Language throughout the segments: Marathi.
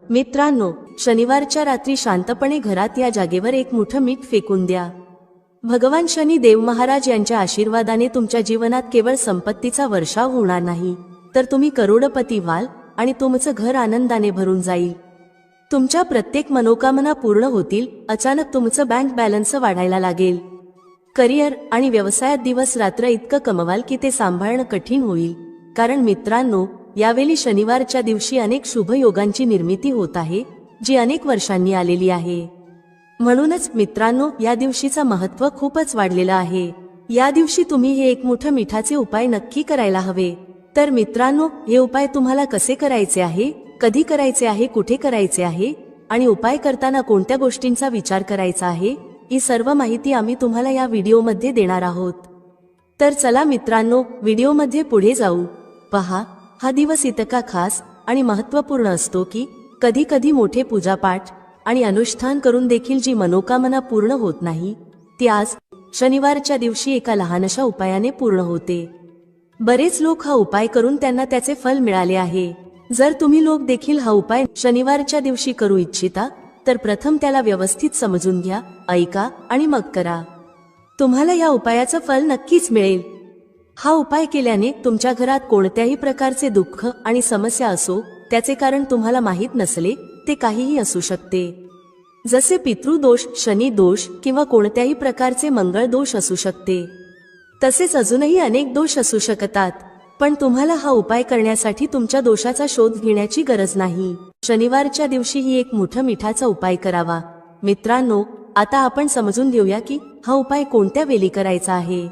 मित्रांनो, शनिवारच्या रात्री शांतपणे घरात या जागेवर एक मोठं मीठ फेकून द्या. भगवान शनी देव महाराज यांच्या आशीर्वादाने तुमच्या जीवनात केवळ संपत्तीचा वर्षाव होणार नाही, तर तुम्ही करोडपती व्हाल आणि तुमचं घर आनंदाने भरून जाईल. तुमच्या प्रत्येक मनोकामना पूर्ण होतील. अचानक तुमचं बँक बॅलन्स वाढायला लागेल. करिअर आणि व्यवसायात दिवस रात्र इतकं कमवाल की ते सांभाळणं कठीण होईल. कारण मित्रांनो, यावेळी शनिवारच्या दिवशी अनेक शुभयोगांची निर्मिती होत आहे, जी अनेक वर्षांनी आलेली आहे. म्हणूनच मित्रांनो, या दिवशीचं महत्त्व खूपच वाढलेलं आहे. या दिवशी तुम्ही हे एक मोठं मिठाचे उपाय नक्की करायला हवे. तर मित्रांनो, हे उपाय तुम्हाला कसे करायचे आहे, कधी करायचे आहे, कुठे करायचे आहे आणि उपाय करताना कोणत्या गोष्टींचा विचार करायचा आहे, ही सर्व माहिती आम्ही तुम्हाला या व्हिडिओमध्ये देणार आहोत. तर चला मित्रांनो, व्हिडिओमध्ये पुढे जाऊ. पहा, हा दिवस इतका खास आणि महत्त्वपूर्ण असतो की कधी कधी मोठे पूजापाठ आणि अनुष्ठान करून देखील जी मनोकामना पूर्ण होत नाही, ती आज शनिवारच्या दिवशी एका लहानशा उपायाने पूर्ण होते. बरेच लोक हा उपाय करून त्यांना त्याचे फल मिळाले आहे. जर तुम्ही लोक देखील हा उपाय शनिवारच्या दिवशी करू इच्छिता, तर प्रथम त्याला व्यवस्थित समजून घ्या, ऐका आणि मग करा. तुम्हाला या उपायाचं फल नक्कीच मिळेल. हा उपाय केल्याने तुमच्या घरात कोणत्याही प्रकारचे दुःख आणि समस्या असो, त्याचे कारण तुम्हाला माहीत नसले, ते काहीही असू शकते. जसे पितृदोष, शनी दोष किंवा कोणत्याही प्रकारचे मंगळ दोष असू शकते. तसेच अजूनही अनेक दोष असू शकतात. पण तुम्हाला हा उपाय करण्यासाठी तुमच्या दोषाचा शोध घेण्याची गरज नाही. शनिवारच्या दिवशी ही एक मोठा मिठाचा उपाय करावा. मित्रांनो, आता आपण समजून घेऊया की हा उपाय कोणत्या वेळी करायचा आहे.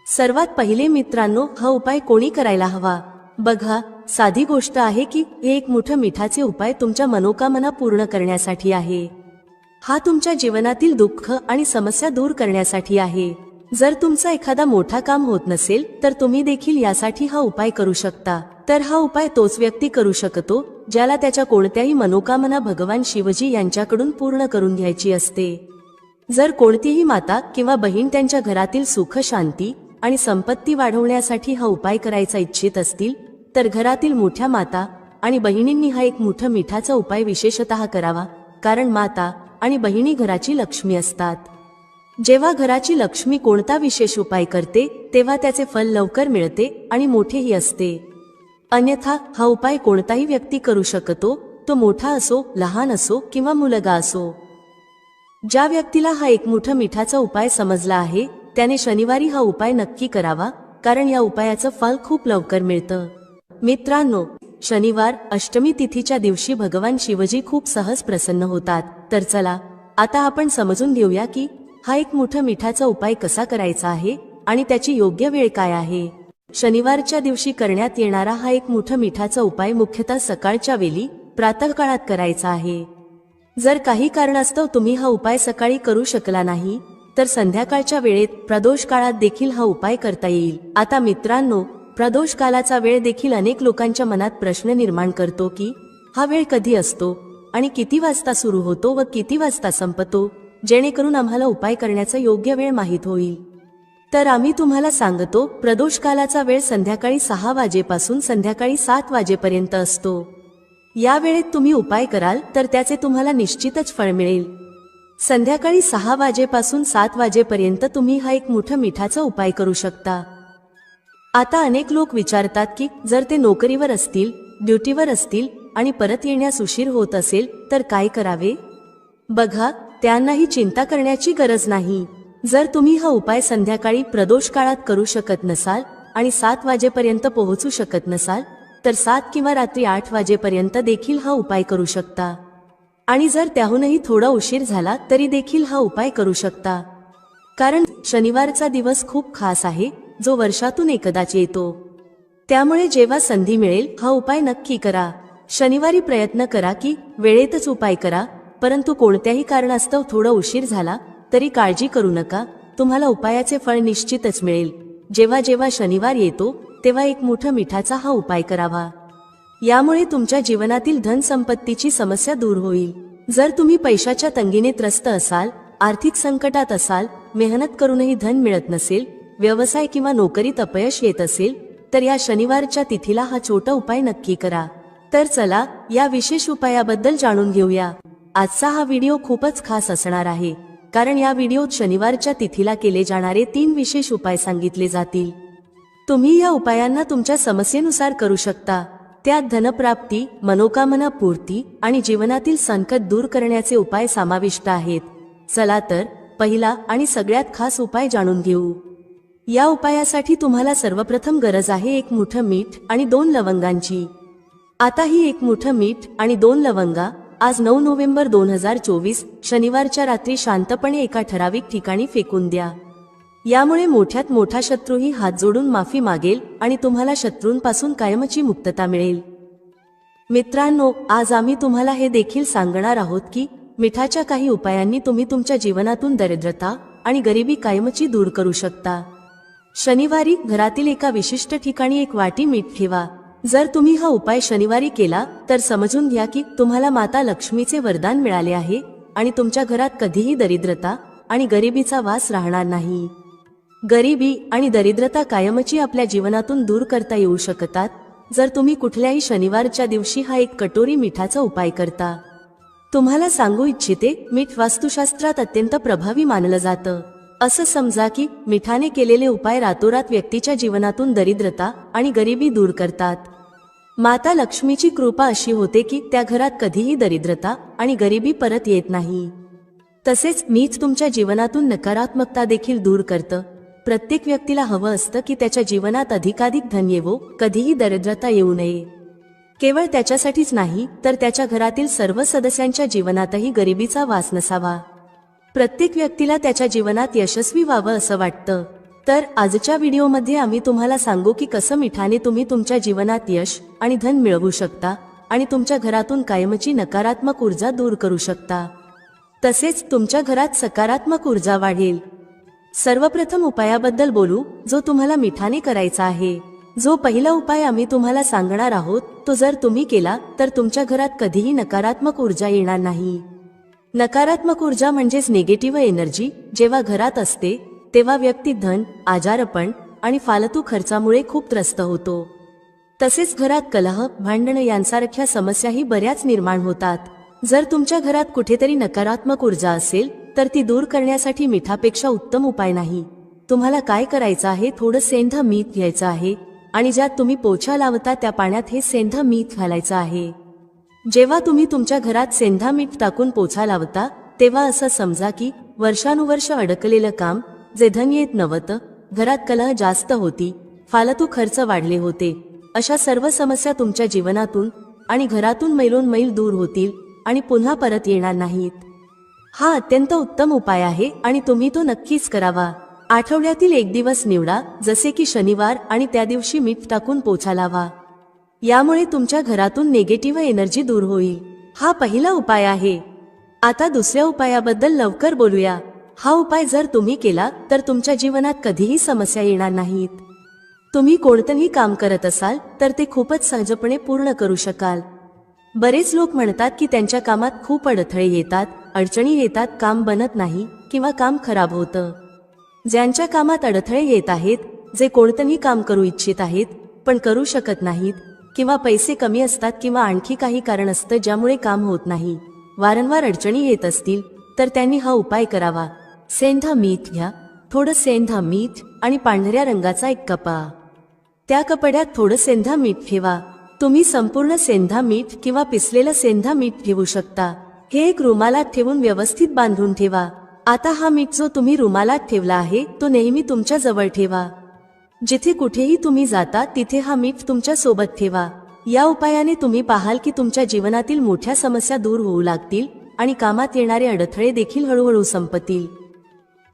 सर्वात पहिले मित्रांनो, हा उपाय कोणी करायला हवा. बघा, साधी गोष्ट आहे की हे एक मोठं मिठाचे उपाय तुमच्या मनोकामना पूर्ण करण्यासाठी आहे. हा तुमच्या जीवनातील दुःख आणि समस्या दूर करण्यासाठी आहे. जर तुमचा एखादा मोठा काम होत नसेल, तर तुम्ही देखील यासाठी हा उपाय करू शकता. तर हा उपाय तोच व्यक्ती करू शकतो ज्याला त्याच्या कोणत्याही मनोकामना भगवान शिवजी यांच्याकडून पूर्ण करून घ्यायची असते. जर कोणतीही माता किंवा बहीण त्यांच्या घरातील सुख, शांती आणि संपत्ती वाढवण्यासाठी हा उपाय करायचा इच्छित असतील, तर घरातील मोठ्या माता आणि बहिणींनी हा एक मोठा मिठाचा उपाय विशेषतः करावा. कारण माता आणि बहिणी घराची लक्ष्मी असतात. जेव्हा घराची लक्ष्मी कोणता विशेष उपाय करते, तेव्हा त्याचे फल लवकर मिळते आणि मोठेही असते. अन्यथा हा उपाय कोणताही व्यक्ती करू शकतो, तो मोठा असो, लहान असो किंवा मुलगा असो. ज्या व्यक्तीला हा एक मोठा मिठाचा उपाय समजला आहे, त्याने शनिवारी हा उपाय नक्की करावा. कारण या उपायाचं फल खूप लवकर मिळतं. मित्रांनो, शनिवार अष्टमी तिथीच्या दिवशी भगवान शिवजी खूप सहज प्रसन्न होतात. तर चला, आता आपण समजून घेऊया की हा एक मोठा मिठाचा उपाय कसा करायचा आहे आणि त्याची योग्य वेळ काय आहे. शनिवारच्या दिवशी करण्यात येणारा हा एक मोठा मिठाचा उपाय मुख्यतः सकाळच्या वेळी, प्रातःकाळात करायचा आहे. जर काही कारणास्तव तुम्ही हा उपाय सकाळी करू शकला नाही, तर संध्याकाळच्या वेळेत प्रदोष काळात देखील हा उपाय करता येईल. आता मित्रांनो, प्रदोष कालाचा वेळ देखील अनेक लोकांच्या मनात प्रश्न निर्माण करतो की हा वेळ कधी असतो आणि किती वाजता सुरू होतो व किती वाजता संपतो, जेणेकरून आम्हाला उपाय करण्याचा योग्य वेळ माहीत होईल. तर आम्ही तुम्हाला सांगतो, प्रदोष कालाचा वेळ संध्याकाळी 6 वाजेपासून संध्याकाळी 7 वाजेपर्यंत असतो. या वेळेत तुम्ही उपाय कराल तर त्याचे तुम्हाला निश्चितच फळ मिळेल. संध्याकाळी 6 वाजेपासून 7 वाजेपर्यंत तुम्ही हा एक मोठा मिठाचा उपाय करू शकता. आता अनेक लोक विचारतात की जर ते नोकरीवर असतील, ड्युटीवर असतील आणि परत येण्यास उशीर होत असेल, तर काय करावे. बघा, त्यांनाही चिंता करण्याची गरज नाही. जर तुम्ही हा उपाय संध्याकाळी प्रदोष काळात करू शकत नसाल आणि 7 वाजेपर्यंत पोहोचू शकत नसाल, तर 7 किंवा रात्री 8 वाजेपर्यंत देखील हा उपाय करू शकता. आणि जर त्याहूनही थोडा उशीर झाला तरी देखील हा उपाय करू शकता. कारण शनिवारचा दिवस खूप खास आहे, जो वर्षातून एकदाच येतो. त्यामुळे जेव्हा संधी मिळेल, हा उपाय नक्की करा. शनिवारी प्रयत्न करा की वेळेतच उपाय करा. परंतु कोणत्याही कारणास्तव थोडा उशीर झाला तरी काळजी करू नका, तुम्हाला उपायाचे फळ निश्चितच मिळेल. जेव्हा जेव्हा शनिवार येतो, तेव्हा एक मोठा मिठाचा हा उपाय करावा. यामुळे तुमच्या जीवनातील धन संपत्तीची समस्या दूर होईल. जर तुम्ही पैशाच्या तंगीने त्रस्त असाल, आर्थिक संकटात असाल, मेहनत करूनही धन मिळत नसेल, व्यवसाय किंवा नोकरीत अपयश येत असेल, तर या शनिवारच्या तिथीला हा छोटा उपाय नक्की करा. तर चला या विशेष उपायाबद्दल जाणून घेऊया. आजचा हा व्हिडिओ खूपच खास असणार आहे, कारण या व्हिडिओत शनिवारच्या तिथीला केले जाणारे 3 विशेष उपाय सांगितले जातील. तुम्ही या उपायांना तुमच्या समस्येनुसार करू शकता. त्यात धनप्राप्ती, मनोकामना पूर्ती आणि जीवनातील संकट दूर करण्याचे उपाय समाविष्ट आहेत. चला तर पहिला आणि सगळ्यात खास उपाय जाणून घेऊ. या उपायासाठी तुम्हाला सर्वप्रथम गरज आहे 1 मुठं मीठ आणि 2 लवंगांची. आता ही 1 मुठं मीठ आणि 2 लवंगा आज 9 नोव्हेंबर 2024 शनिवारच्या रात्री शांतपणे एका ठराविक ठिकाणी फेकून द्या. यामुळे मोठ्यात मोठा शत्रूही हात जोडून माफी मागेल आणि तुम्हाला शत्रूंपासून कायमची मुक्तता मिळेल. मित्रांनो, आज आम्ही तुम्हाला हे देखील सांगणार आहोत की मिठाच्या काही उपायांनी तुम्ही तुमच्या जीवनातून दरिद्रता आणि गरिबी कायमची दूर करू शकता. शनिवारी घरातील एका विशिष्ट ठिकाणी 1 वाटी मीठ ठेवा. जर तुम्ही हा उपाय शनिवारी केला तर समजून घ्या की तुम्हाला माता लक्ष्मीचे वरदान मिळाले आहे आणि तुमच्या घरात कधीही दरिद्रता आणि गरिबीचा वास राहणार नाही. गरिबी आणि दरिद्रता कायमची आपल्या जीवनातून दूर करता येऊ शकतात जर तुम्ही कुठल्याही शनिवारच्या दिवशी हा 1 कटोरी मिठाचा उपाय करता. तुम्हाला सांगू इच्छिते, मीठ वास्तुशास्त्रात अत्यंत प्रभावी मानलं जातं. असं समजा की मिठाने केलेले उपाय रातोरात व्यक्तीच्या जीवनातून दरिद्रता आणि गरिबी दूर करतात. माता लक्ष्मीची कृपा अशी होते की त्या घरात कधीही दरिद्रता आणि गरिबी परत येत नाही. तसेच मीठ तुमच्या जीवनातून नकारात्मकता देखील दूर करतं. प्रत्येक व्यक्तीला हवं असतं की त्याच्या जीवनात अधिकाधिक धन येवो, कधीही दरिद्रता येऊ नये. केवळ त्याच्यासाठीच नाही तर त्याच्या घरातील सर्व सदस्यांच्या जीवनातही गरिबीचा वास नसावा. प्रत्येक व्यक्तीला त्याच्या जीवनात यशस्वी व्हावं असं वाटतं. तर आजच्या व्हिडिओमध्ये आम्ही तुम्हाला सांगू की कसं मिठाने तुम्ही तुमच्या जीवनात यश आणि धन मिळवू शकता आणि तुमच्या घरातून कायमची नकारात्मक ऊर्जा दूर करू शकता. तसेच तुमच्या घरात सकारात्मक ऊर्जा वाढेल. सर्वप्रथम उपायाबद्दल बोलू जो तुम्हाला मिठाने करायचा आहे. जो पहिला उपाय आम्ही तुम्हाला सांगणार आहोत तो जर तुम्ही केला तर तुमच्या घरात कधीही नकारात्मक ऊर्जा येणार नाही. नकारात्मक ऊर्जा म्हणजेच निगेटिव्ह एनर्जी जेव्हा घरात असते तेव्हा व्यक्ती धन, आजारपण आणि फालतू खर्चामुळे खूप त्रस्त होतो. तसेच घरात कलह, भांडण यांसारख्या समस्याही बऱ्याच निर्माण होतात. जर तुमच्या घरात कुठेतरी नकारात्मक ऊर्जा असेल तर ती दूर करण्यासाठी मिठापेक्षा उत्तम उपाय नाही. तुम्हाला काय करायचं आहे, थोडं सेंधं मीठ घ्यायचं आहे आणि ज्यात तुम्ही पोछा लावता त्या पाण्यात हे सेंधं मीठ घालायचं आहे. जेव्हा तुम्ही तुमच्या घरात सेंधा मीठ टाकून पोछा लावता तेव्हा असं समजा की वर्षानुवर्ष अडकलेलं काम, जे धन येत नव्हतं, घरात कलह जास्त होती, फालतू खर्च वाढले होते, अशा सर्व समस्या तुमच्या जीवनातून आणि घरातून मैलोनमैल दूर होतील आणि पुन्हा परत येणार नाहीत. हा अत्यंत उत्तम उपाय आहे आणि तुम्ही तो नक्कीच करावा. आठवड्यातील 1 दिवस निवडा, जसे की शनिवार, आणि त्या दिवशी मीठ टाकून पोछा लावा. यामुळे तुमच्या घरातून निगेटिव्ह एनर्जी दूर होईल. हा पहिला उपाय आहे. आता दुसऱ्या उपायाबद्दल लवकर बोलूया. हा उपाय जर तुम्ही केला तर तुमच्या जीवनात कधीही समस्या येणार नाहीत. तुम्ही कोणतंही काम करत असाल तर ते खूपच सहजपणे पूर्ण करू शकाल. बरेच लोक म्हणतात की त्यांच्या कामात खूप अडथळे येतात, अडचणी येतात, काम बनत नाही किंवा काम खराब होतं. ज्यांच्या कामात अडथळे येत आहेत, जे कोणतंही काम करू इच्छित आहेत पण करू शकत नाहीत, किंवा पैसे कमी असतात किंवा आणखी काही कारण असतं ज्यामुळे काम होत नाही, वारंवार अडचणी येत असतील तर त्यांनी हा उपाय करावा. सेंधा मीठ घ्या. थोडं सेंधा मीठ आणि पांढऱ्या रंगाचा 1 कपडा. त्या कपड्यात थोडं सेंधा मीठ ठेवा. तुम्ही संपूर्ण सेंधा मीठ किंवा पिसलेलं सेंधा मीठ ठेवू शकता. हे 1 रुमालात ठेवून व्यवस्थित बांधून ठेवा. आता हा मीठ जो तुम्ही रुमालात ठेवला आहे तो नेहमी तुमच्या जवळ ठेवा. जिथे कुठेही तुम्ही जाता तिथे हा मीठ तुमच्या सोबत ठेवा. या उपायाने तुम्ही पाहाल की तुमच्या जीवनातील मोठ्या समस्या दूर होऊ लागतील आणि कामात येणारे अडथळे देखील हळूहळू संपतील.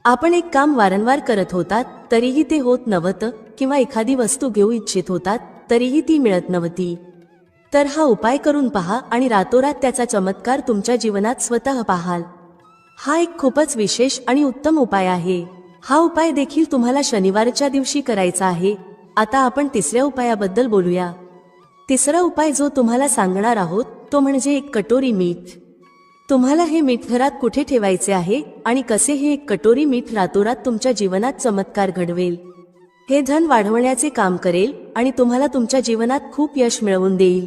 आपण एक काम वारंवार करत होतात तरीही ते होत नव्हतं, किंवा एखादी वस्तू घेऊ इच्छित होतात तरीही ती मिळत नव्हती, तर हा उपाय करून पहा आणि रातोरात त्याचा चमत्कार तुमच्या जीवनात स्वतः पाहाल. हा एक खूपच विशेष आणि उत्तम उपाय आहे. हा उपाय देखील तुम्हाला शनिवारच्या दिवशी करायचा आहे. आता आपण तिसऱ्या उपायाबद्दल बोलूया. तिसरा उपाय जो तुम्हाला सांगणार आहोत तो म्हणजे 1 कटोरी मीठ. तुम्हाला हे मीठ घरात कुठे ठेवायचे आहे आणि कसे हे 1 कटोरी मीठ रातोरात तुमच्या जीवनात चमत्कार घडवेल. हे धन वाढवण्याचे काम करेल आणि तुम्हाला तुमच्या जीवनात खूप यश मिळवून देईल.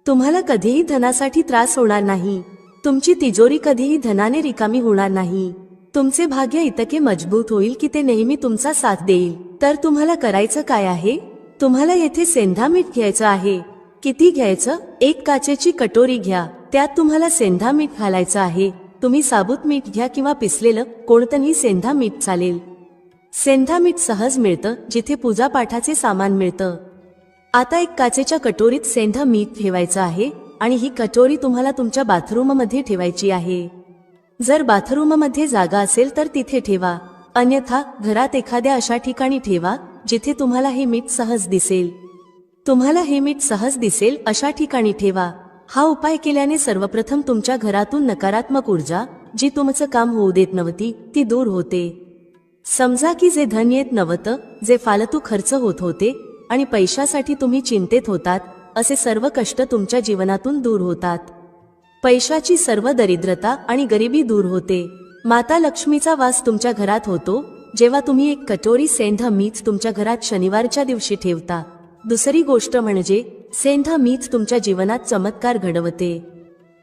तुम्हाला कधीही धनासाठी त्रास होणार नाही. तुमची तिजोरी कधीही धनाने रिकामी होणार नाही. तुमचे भाग्य इतके मजबूत होईल की ते नेहमी तुमचा साथ देईल. तर तुम्हाला करायचं काय आहे? तुम्हाला येथे सेंधा मीठ घ्यायचं आहे. किती घ्यायचं? एक काचेची कटोरी घ्या. त्यात तुम्हाला सेंधा मीठ घालायचं आहे. तुम्ही साबूत मीठ घ्या किंवा पिसलेलं कोणतंही सेंधा मीठ चालेल. सेंधा मीठ सहज मिळतं जिथे पूजा पाठाचे सामान मिळतं. आता एक काचेच्या कटोरीत सेंधा मीठ ठेवायचं आहे आणि ही कटोरी तुम्हाला तुमच्या बाथरूममध्ये ठेवायची आहे. जर बाथरूममध्ये जागा असेल तर तिथे ठेवा, अन्यथा घरात एखाद्या अशा ठिकाणी ठेवा जिथे तुम्हाला हे मीठ सहज दिसेल. तुम्हाला हे मीठ सहज दिसेल अशा ठिकाणी ठेवा. हा उपाय केल्याने सर्वप्रथम तुमच्या घरातून नकारात्मक ऊर्जा जी तुमचं काम होऊ देत नव्हती ती दूर होते. समजा की जे धन येत नव्हतं, जे फालतू खर्च होत होते आणि पैशासाठी तुम्ही चिंतेत होतात, असे सर्व कष्ट तुमच्या जीवनातून दूर होतात. पैशाची सर्व दरिद्रता आणि गरिबी दूर होते. माता लक्ष्मीचा वास तुमच्या घरात होतो जेव्हा तुम्ही एक कटोरी सेंधा मीठ तुमच्या घरात शनिवारच्या दिवशी ठेवता. दुसरी गोष्ट म्हणजे सेंधा मीठ तुमच्या जीवनात चमत्कार घडवते.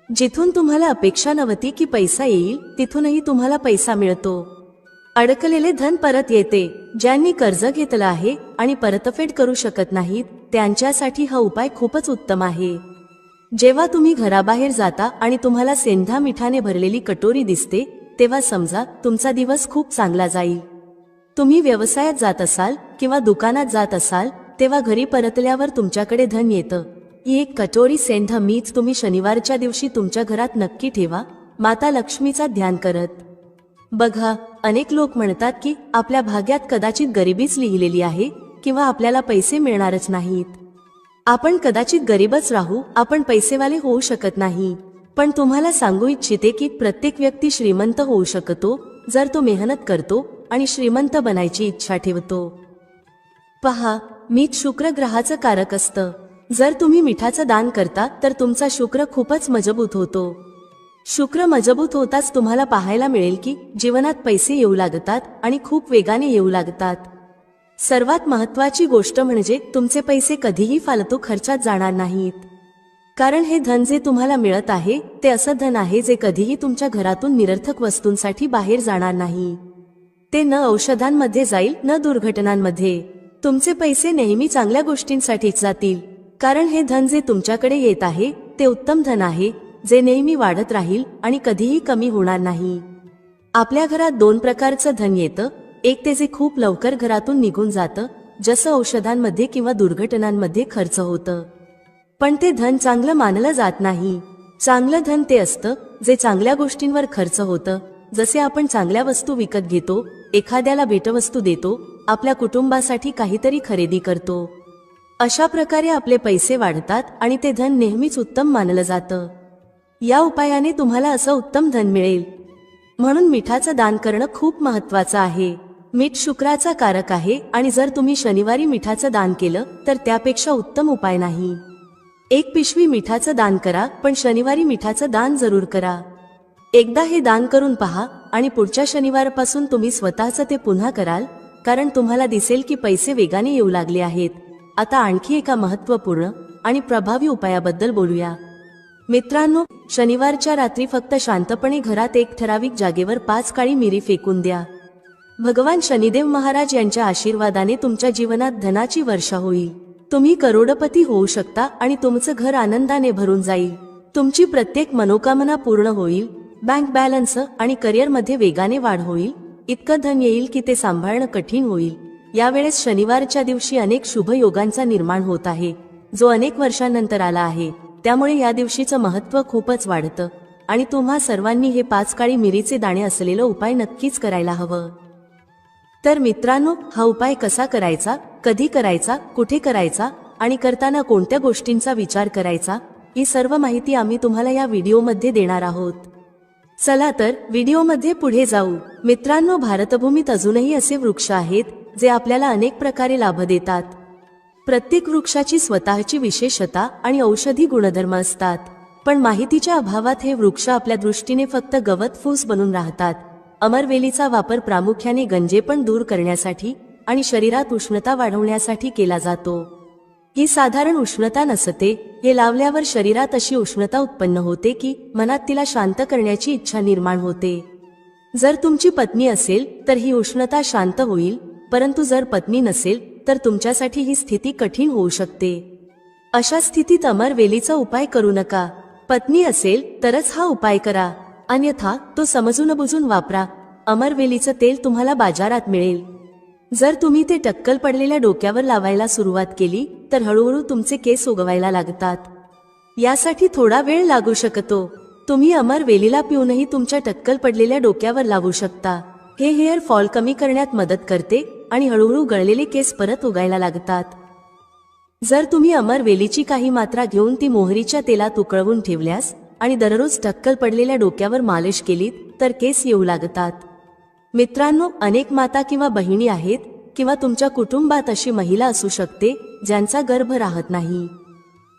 जिथून तुम्हाला अपेक्षा नव्हती की पैसा येईल तिथूनही तुम्हाला पैसा मिळतो. अडकलेले धन परत येते. ज्यांनी कर्ज घेतलं आहे आणि परतफेड करू शकत नाहीत त्यांच्यासाठी हा उपाय खूपच उत्तम आहे. जेव्हा तुम्ही घराबाहेर जाता आणि तुम्हाला सेंधा मिठाने भरलेली कटोरी दिसते तेव्हा समजा तुमचा दिवस खूप चांगला जाईल. तुम्ही व्यवसायात जात असाल किंवा दुकानात जात असाल तेव्हा घरी परतल्यावर तुमच्याकडे धन येतं. ही एक कटोरी सेंधा मीठ तुम्ही शनिवारच्या दिवशी तुमच्या घरात नक्की ठेवा, माता लक्ष्मीचा ध्यान करत. बघा, अनेक लोक म्हणतात की आपल्या भाग्यात कदाचित गरिबीच लिहिलेली आहे किंवा आपल्याला पैसे मिळणारच नाहीत. आपण कदाचित गरीबच राहू, आपण पैसेवाले होऊ शकत नाही. पण तुम्हाला सांगू इच्छिते की प्रत्येक व्यक्ती श्रीमंत होऊ शकतो जर तो मेहनत करतो आणि श्रीमंत बनायची इच्छा ठेवतो. पहा, मीठ शुक्र ग्रहाचं कारक असतं. जर तुम्ही मिठाचं दान करता तर तुमचा शुक्र खूपच मजबूत होतो. शुक्र मजबूत होताच तुम्हाला पाहायला मिळेल की जीवनात पैसे येऊ लागतात आणि खूप वेगाने येऊ लागतात. सर्वात महत्त्वाची गोष्ट म्हणजे तुमचे पैसे कधीही फालतू खर्चात जाणार नाहीत. कारण हे धन जे तुम्हाला मिळत आहे ते असं धन आहे जे कधीही तुमच्या घरातून निरर्थक वस्तूंसाठी बाहेर जाणार नाही. ते न औषधांमध्ये जाईल न दुर्घटनांमध्ये. तुमचे पैसे नेहमी चांगल्या गोष्टींसाठीच जातील. कारण हे धन जे तुमच्याकडे येत आहे ते उत्तम धन आहे जे नेहमी वाढत राहील आणि कधीही कमी होणार नाही. आपल्या घरात दोन प्रकारचं धन येतं. एक ते जे खूप लवकर घरातून निघून जातं, जसं औषधांमध्ये किंवा दुर्घटनांमध्ये खर्च होतं. पण ते धन चांगलं मानलं जात नाही. चांगलं धन ते असतं जे चांगल्या गोष्टींवर खर्च होतं. जसे आपण चांगल्या वस्तू विकत घेतो, एखाद्याला भेटवस्तू देतो, आपल्या कुटुंबासाठी काहीतरी खरेदी करतो. अशा प्रकारे आपले पैसे वाढतात आणि ते धन नेहमीच उत्तम मानलं जातं. या उपायाने तुम्हाला असं उत्तम धन मिळेल. म्हणून मिठाचं दान करणं खूप महत्त्वाचं आहे. मीठ शुक्राचा कारक आहे आणि जर तुम्ही शनिवारी मिठाचं दान केलं तर त्यापेक्षा उत्तम उपाय नाही. एक पिशवी मिठाचं दान करा, पण शनिवारी मिठाचं दान जरूर करा. एकदा हे दान करून पहा आणि पुढच्या शनिवारपासून तुम्ही स्वतःचं ते पुन्हा कराल, कारण तुम्हाला दिसेल की पैसे वेगाने येऊ लागले आहेत. आता आणखी एका महत्त्वपूर्ण आणि प्रभावी उपायाबद्दल बोलूया. मित्रांनो, शनिवारच्या रात्री फक्त शांतपणे घरात एक ठराविक जागेवर 5 काळी मिरी फेकून द्या. भगवान शनिदेव महाराज यांच्या आशीर्वादाने तुमच्या जीवनात धनाची वर्षा होईल. तुम्ही करोडपती होऊ शकता आणि तुमचं घर आनंदाने भरून जाईल. तुमची प्रत्येक मनोकामना पूर्ण होईल. बँक बॅलन्स आणि करिअरमध्ये वेगाने वाढ होईल. इतकं धन येईल की ते सांभाळणं कठीण होईल. यावेळेस शनिवारच्या दिवशी अनेक शुभ योगांचा निर्माण होत आहे, जो अनेक वर्षांनंतर आला आहे. त्यामुळे या दिवशीचं महत्त्व खूपच वाढतं आणि तुम्हा सर्वांनी हे 5 काळी मिरीचे दाणे असलेला उपाय नक्कीच करायला हवं. तर मित्रांनो, हा उपाय कसा करायचा, कधी करायचा, कुठे करायचा आणि करताना कोणत्या गोष्टींचा विचार करायचा, ही सर्व माहिती आम्ही तुम्हाला या व्हिडिओमध्ये देणार आहोत. चला तर व्हिडिओमध्ये पुढे जाऊ. मित्रांनो, भारतभूमीत अजूनही असे वृक्ष आहेत जे आपल्याला अनेक प्रकारे लाभ देतात. प्रत्येक वृक्षाची स्वतःची विशेषता आणि औषधी गुणधर्म असतात. पण माहितीच्या अभावात हे वृक्ष आपल्या दृष्टीने फक्त गवत फूस बनून राहतात. अमरवेलीचा वापर प्रामुख्याने गंजेपण दूर करण्यासाठी आणि शरीरात उष्णता वाढवण्यासाठी केला जातो. ही साधारण उष्णता नसते, हे लावल्यावर शरीरात अशी उष्णता उत्पन्न होते की मनात तिला शांत करण्याची इच्छा निर्माण होते. जर तुमची पत्नी असेल तर ही उष्णता शांत होईल, परंतु जर पत्नी नसेल तर तुमच्यासाठी ही स्थिती कठीण होऊ शकते. अशा स्थितीत अमरवेलीचा उपाय करू नका. पत्नी असेल तरच हा उपाय करा, अन्यथा तो समजून बुजून वापरा. अमरवेलीचं तेल तुम्हाला बाजारात मिळेल. जर तुम्ही ते टक्कल पडलेल्या डोक्यावर लावायला सुरुवात केली तर हळूहळू तुमचे केस उगवायला लागतात. यासाठी थोडा वेळ लागू शकतो. तुम्ही अमरवेलीला पिऊनही तुमच्या टक्कल पडलेल्या डोक्यावर लावू शकता. हे हेअर फॉल कमी करण्यात मदत करते आणि हळूहळू गळलेले केस परत उगायला लागतात. जर तुम्ही अमरवेलीची काही मात्रा घेऊन ती मोहरीच्या तेलात उकळवून ठेवल्यास आणि दररोज टक्कल पडलेल्या डोक्यावर मालिश केलीत तर केस येऊ लागतात. मित्रांनो, अनेक माता किंवा बहिणी आहेत किंवा तुमच्या कुटुंबात अशी महिला असू शकते ज्यांचा गर्भ राहत नाही.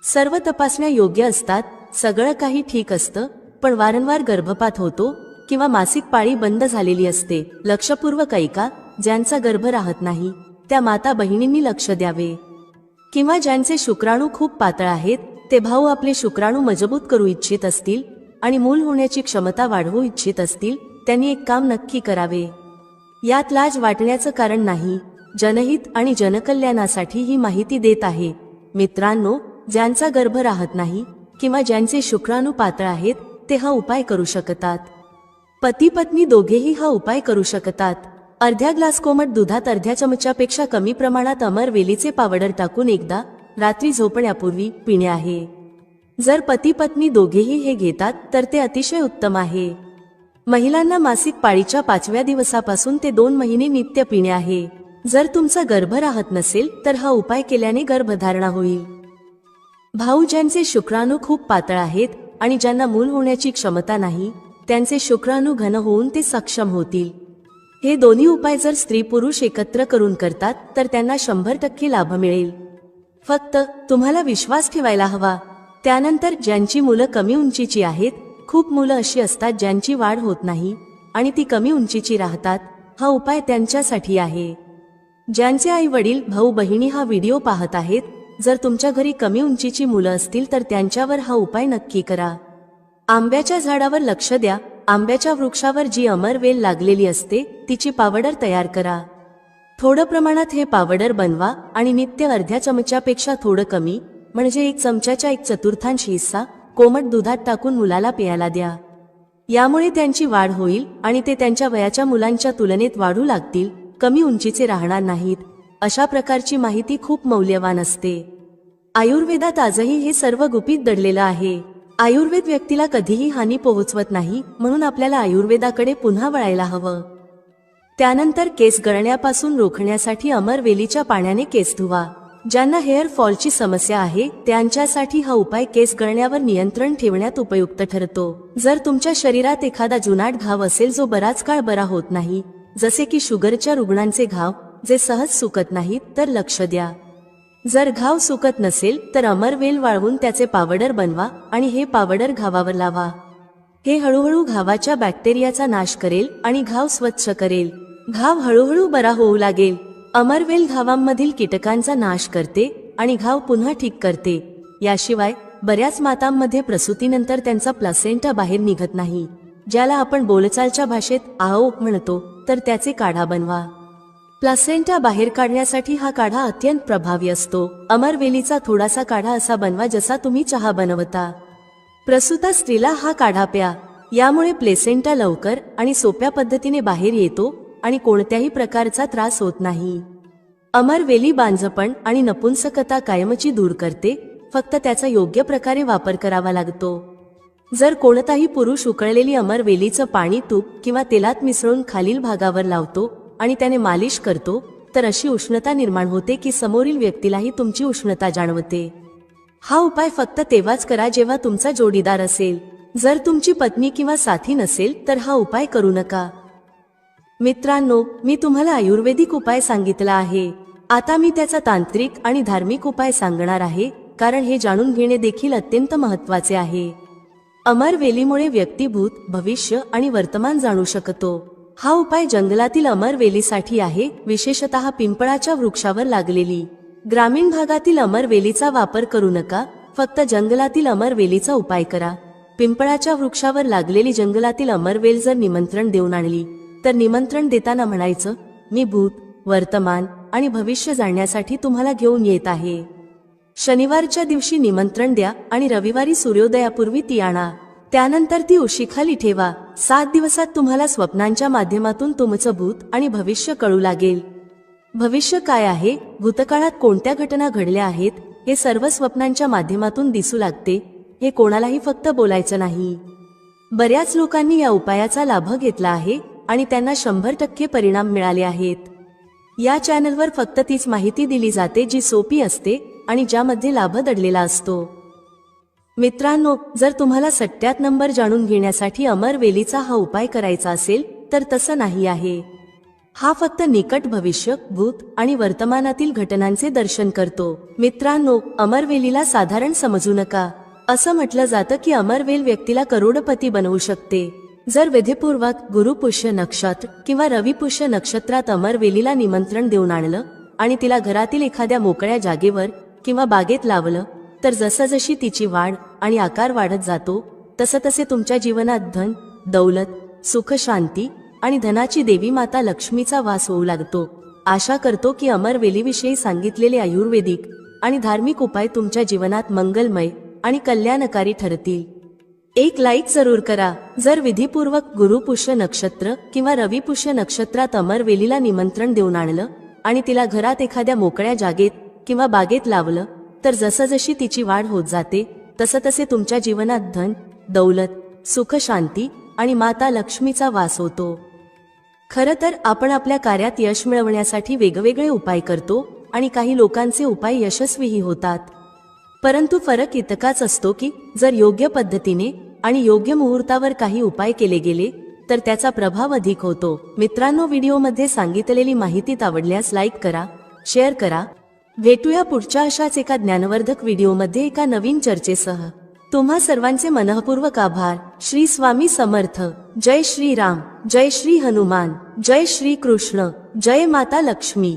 सर्व तपासण्या योग्य असतात, सगळं काही ठीक असतं, पण वारंवार गर्भपात होतो किंवा मासिक पाळी बंद झालेली असते. लक्षपूर्वक ऐका, ज्यांचा गर्भ राहत नाही त्या माता बहिणींनी लक्ष द्यावे. किंवा ज्यांचे शुक्राणू खूप पातळ आहेत, ते भाऊ आपले शुक्राणू मजबूत करू इच्छित असतील आणि मूल होण्याची क्षमता वाढवू इच्छित असतील, त्यांनी एक काम नक्की करावे. यात लाज वाटण्याचं कारण नाही. जनहित आणि जनकल्याणासाठी ही माहिती देत आहे. मित्रांनो, ज्यांचा गर्भ राहत नाही किंवा ज्यांचे शुक्राणू पातळ आहेत ते हा उपाय करू शकतात. पती पत्नी दोघेही हा उपाय करू शकतात. अर्ध्या ग्लास कोमट दुधात अर्ध्या चमच्यापेक्षा कमी प्रमाणात अमरवेलीचे पावडर टाकून एकदा रात्री झोपण्यापूर्वी पिणे आहे. जर पती पत्नी दोघेही हे घेतात तर ते अतिशय उत्तम आहे. महिलांना मासिक पाळीच्या 5व्या दिवसापासून ते 2 महिने नित्य पिणे आहे. जर तुमचा गर्भ राहत नसेल तर हा उपाय केल्याने गर्भधारणा होईल. भाऊ ज्यांचे शुक्राणू खूप पातळ आहेत आणि ज्यांना मूल होण्याची क्षमता नाही, त्यांचे शुक्राणू घन होऊन ते सक्षम होतील. हे दोन्ही उपाय जर स्त्री पुरुष एकत्र करून करतात तर त्यांना 100% लाभ मिळेल. फक्त तुम्हाला विश्वास ठेवायला हवा. त्यानंतर ज्यांची मुलं कमी उंचीची आहेत, खूप मुलं अशी असतात ज्यांची वाढ होत नाही आणि ती कमी उंचीची राहतात, हा उपाय त्यांच्यासाठी आहे. ज्यांचे आई वडील भाऊ बहिणी हा व्हिडिओ पाहत आहेत, जर तुमच्या घरी कमी उंचीची मुलं असतील तर त्यांच्यावर हा उपाय नक्की करा. आंब्याच्या झाडावर लक्ष द्या. आंब्याच्या वृक्षावर जी अमरवेल लागलेली असते तिची पावडर तयार करा. थोडं प्रमाणात हे पावडर बनवा आणि नित्य अर्ध्या चमच्यापेक्षा थोडं कमी, म्हणजे 1 चमच्याच्या 1/4 हिस्सा कोमट दुधात टाकून मुलाला प्यायला द्या. यामुळे त्यांची वाढ होईल आणि ते त्यांच्या वयाच्या मुलांच्या तुलनेत वाढू लागतील, कमी उंचीचे राहणार नाहीत. अशा प्रकारची माहिती खूप मौल्यवान असते. आयुर्वेदात आजही हे सर्व गुपित दडलेलं आहे. आयुर्वेद व्यक्तीला कधीही हानी पोहोचवत नाही, म्हणून आपल्याला आयुर्वेदाकडे पुन्हा वळायला हवं. त्यानंतर केस गळण्यापासून रोखण्यासाठी अमरवेलीच्या पाण्याने केस धुवा. ज्यांना हेअर फॉलची समस्या आहे त्यांच्यासाठी हा उपाय केस गळण्यावर नियंत्रण ठेवण्यात उपयुक्त ठरतो. जर तुमच्या शरीरात एखादा जुनाट घाव असेल जो बराच काळ बरा होत नाही, जसे की शुगरच्या रुग्णांचे घाव जे सहज सुकत नाहीत, तर लक्ष द्या. जर घाव सुकत नसेल तर अमरवेल वाळवून त्याचे पावडर बनवा आणि हे पावडर घावावर लावा. हे हळूहळू घावाच्या बॅक्टेरियाचा नाश करेल आणि घाव स्वच्छ करेल. घाव हळूहळू बरा होऊ लागेल. अमरवेल घावांमधील कीटकांचा नाश करते आणि घाव पुन्हा ठीक करते. याशिवाय बऱ्याच मातांमध्ये प्रसूतीनंतर त्यांचा प्लासेंटा बाहेर निघत नाही, ज्याला आपण बोलचालच्या भाषेत आओ म्हणतो, तर त्याचे काढा बनवा. प्लासेंटा बाहेर काढण्यासाठी हा काढा अत्यंत प्रभावी असतो. अमरवेलीचा थोडासा काढा असा बनवा जसा तुम्ही चहा बनवता. प्रसूता स्त्रीला हा काढा प्या. यामुळे प्लेसेंटा लवकर आणि सोप्या पद्धतीने बाहेर येतो आणि कोणत्याही प्रकारचा त्रास होत नाही. अमरवेली बांझपण आणि नपुंसकता कायमची दूर करते, फक्त त्याचा योग्य प्रकारे वापर करावा लागतो. जर कोणताही पुरुष उकळलेली अमरवेलीचं पाणी तूप किंवा तेलात मिसळून खालील भागावर लावतो आणि त्याने मालिश करतो, तर अशी उष्णता निर्माण होते की समोरील व्यक्तीलाही तुमची उष्णता जाणवते. हा उपाय फक्त तेव्हाच करा जेव्हा तुमचा जोडीदार असेल. जर तुमची पत्नी किंवा साथी नसेल तर हा उपाय करू नका. मित्रांनो, मी तुम्हाला आयुर्वेदिक उपाय सांगितला आहे. आता मी त्याचा तांत्रिक आणि धार्मिक उपाय सांगणार आहे, कारण हे जाणून घेणे देखील अत्यंत महत्त्वाचे आहे. अमरवेलीमुळे व्यक्ती भूत, भविष्य आणि वर्तमान जाणू शकतो. हा उपाय जंगलातील अमरवेलीसाठी आहे, विशेषतः पिंपळाच्या वृक्षावर लागलेली. ग्रामीण भागातील अमरवेलीचा वापर करू नका, फक्त जंगलातील अमरवेलीचा उपाय करा. पिंपळाच्या वृक्षावर लागलेली जंगलातील अमरवेल जर निमंत्रण देऊन आणली तर निमंत्रण देताना म्हणायचं, मी भूत, वर्तमान आणि भविष्य जाणण्यासाठी तुम्हाला घेऊन येत आहे. शनिवारच्या दिवशी निमंत्रण द्या आणि रविवारी सूर्योदयापूर्वी ती आणा. त्यानंतर ती उशीखाली ठेवा. 7 दिवसात तुम्हाला स्वप्नांच्या माध्यमातून तुमचं भूत आणि भविष्य कळू लागेल. भविष्य काय आहे, भूतकाळात कोणत्या घटना घडल्या आहेत, हे सर्व स्वप्नांच्या माध्यमातून दिसू लागते. हे कोणालाही फक्त बोलायचं नाही. बऱ्याच लोकांनी या उपायाचा लाभ घेतला आहे आणि त्यांना 100% परिणाम मिळाले आहेत. या चॅनलवर फक्त तीच माहिती दिली जाते जी सोपी असते आणि ज्यामध्ये लाभ दडलेला असतो. मित्रांनो, जर तुम्हाला सट्ट्यात नंबर जाणून घेण्यासाठी अमरवेलीचा हा उपाय करायचा असेल तर तसं नाही आहे. हा फक्त निकट भविष्य, भूत आणि वर्तमानातील घटनांचे दर्शन करतो. मित्रांनो, अमरवेलीला साधारण समजू नका. असं म्हटलं जातं की अमरवेल व्यक्तीला करोडपती बनवू शकते. जर विधिपूर्वक गुरुपुष्य नक्षत्र किंवा रविपुष्य नक्षत्रात अमरवेलीला निमंत्रण देऊन आणलं आणि तिला घरातील एखाद्या मोकळ्या जागेवर किंवा बागेत लावलं तर जसजशी तिची वाढ आणि आकार वाढत जातो तसतसे तुमच्या जीवनात धन, दौलत, सुख, शांती आणि धनाची देवी माता लक्ष्मीचा वास होऊ लागतो. आशा करतो की अमरवेलीविषयी सांगितलेले आयुर्वेदिक आणि धार्मिक उपाय तुमच्या जीवनात मंगलमय आणि कल्याणकारी ठरतील. एक लाईक जरूर करा. जर विधिपूर्वक गुरुपुष्य नक्षत्र किंवा रविपुष्य नक्षत्रात अमरवेलीला निमंत्रण देऊन आणलं आणि तिला घरात एखाद्या मोकळ्या जागेत किंवा बागेत लावलं तर जसजशी तिची वाढ होत जाते तसतसे तुमच्या जीवनात धन, दौलत, सुख, शांती आणि माता लक्ष्मीचा वास होतो. खरं तर आपण आपल्या कार्यात यश मिळवण्यासाठी वेगवेगळे उपाय करतो आणि काही लोकांचे उपाय यशस्वीही होतात. परंतु फरक इतकाच असतो की जर योग्य पद्धतीने आणि योग्य मुहूर्तावर काही उपाय केले गेले तर त्याचा प्रभाव अधिक होतो. मित्रांनो, व्हिडिओमध्ये सांगितलेली माहिती आवडल्यास लाईक करा, शेअर करा. भेटूया पुढच्या अशाच एका ज्ञानवर्धक व्हिडिओमध्ये एका नवीन चर्चेसह. तुम्हा सर्वांचे मनःपूर्वक आभार. श्री स्वामी समर्थ. जय श्री राम, जय श्री हनुमान, जय श्री कृष्ण, जय माता लक्ष्मी.